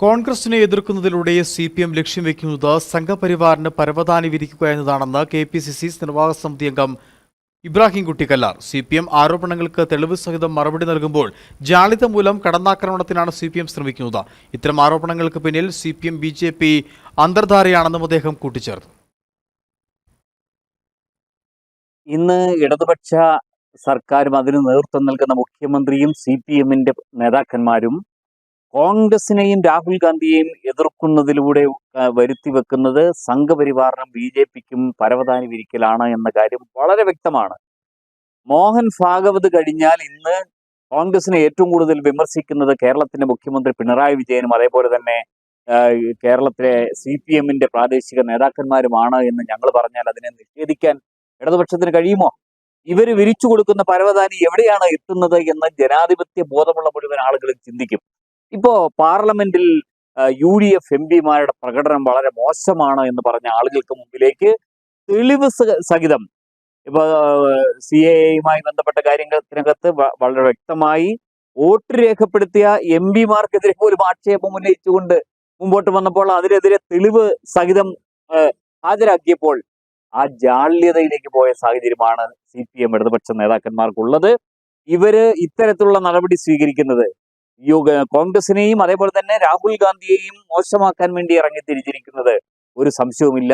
കോൺഗ്രസിനെ എതിർക്കുന്നതിലൂടെ CPM ലക്ഷ്യം വെക്കുന്നത് സംഘപരിവാറിന് പരവതാനി വിരിക്കുക എന്നതാണെന്ന് KPCC നിർവാഹക സമിതി അംഗം ഇബ്രാഹിം കുട്ടി കല്ലാർ. CPM ആരോപണങ്ങൾക്ക് തെളിവ് സഹിതം മറുപടി നൽകുമ്പോൾ ജാള്യത മൂലം കടന്നാക്രമണത്തിനാണ് CPM ശ്രമിക്കുന്നത്. ഇത്തരം ആരോപണങ്ങൾക്ക് പിന്നിൽ CPM BJP അന്തർധാരയാണെന്നും അദ്ദേഹം കൂട്ടിച്ചേർത്തു. ഇന്ന് ഇടതുപക്ഷ സർക്കാരും അതിന് നേതൃത്വം നൽകുന്ന മുഖ്യമന്ത്രിയും CPM-ന്റെ നേതാക്കന്മാരും കോൺഗ്രസിനെയും രാഹുൽ ഗാന്ധിയെയും എതിർക്കുന്നതിലൂടെ വരുത്തി വെക്കുന്നത് സംഘപരിവാറിനും BJP-ക്കും പരവതാനി വിരിക്കലാണ് എന്ന കാര്യം വളരെ വ്യക്തമാണ്. മോഹൻ ഭാഗവത് കഴിഞ്ഞാൽ ഇന്ന് കോൺഗ്രസിനെ ഏറ്റവും കൂടുതൽ വിമർശിക്കുന്നത് കേരളത്തിന്റെ മുഖ്യമന്ത്രി പിണറായി വിജയനും അതേപോലെ തന്നെ കേരളത്തിലെ CPM-ന്റെ പ്രാദേശിക നേതാക്കന്മാരുമാണ് എന്ന് ഞങ്ങൾ പറഞ്ഞാൽ അതിനെ നിഷേധിക്കാൻ ഇടതുപക്ഷത്തിന് കഴിയുമോ? ഇവർ വിരിച്ചു കൊടുക്കുന്ന പരവതാനി എവിടെയാണ് എത്തുന്നത് എന്ന് ജനാധിപത്യ ബോധമുള്ള മുഴുവൻ ആളുകളും ചിന്തിക്കും. ഇപ്പോ പാർലമെന്റിൽ UDF MP-മാരുടെ പ്രകടനം വളരെ മോശമാണ് എന്ന് പറഞ്ഞ ആളുകൾക്ക് മുമ്പിലേക്ക് തെളിവ് സഹിതം ഇപ്പൊ CAA-യുമായി ബന്ധപ്പെട്ട കാര്യത്തിനകത്ത് വളരെ വ്യക്തമായി വോട്ട് രേഖപ്പെടുത്തിയ MP-മാർക്കെതിരെ പോലും ആക്ഷേപം ഉന്നയിച്ചുകൊണ്ട് മുമ്പോട്ട് വന്നപ്പോൾ അതിനെതിരെ തെളിവ് സഹിതം ഹാജരാക്കിയപ്പോൾ ആ ജാള്യതയിലേക്ക് പോയ സാഹചര്യമാണ് CPM ഇടതുപക്ഷ നേതാക്കന്മാർക്കുള്ളത്. ഇവര് ഇത്തരത്തിലുള്ള നടപടി സ്വീകരിക്കുന്നത് കോൺഗ്രസിനെയും അതേപോലെ തന്നെ രാഹുൽ ഗാന്ധിയെയും മോശമാക്കാൻ വേണ്ടി ഇറങ്ങിത്തിരിച്ചിരിക്കുന്നത് ഒരു സംശയവുമില്ല.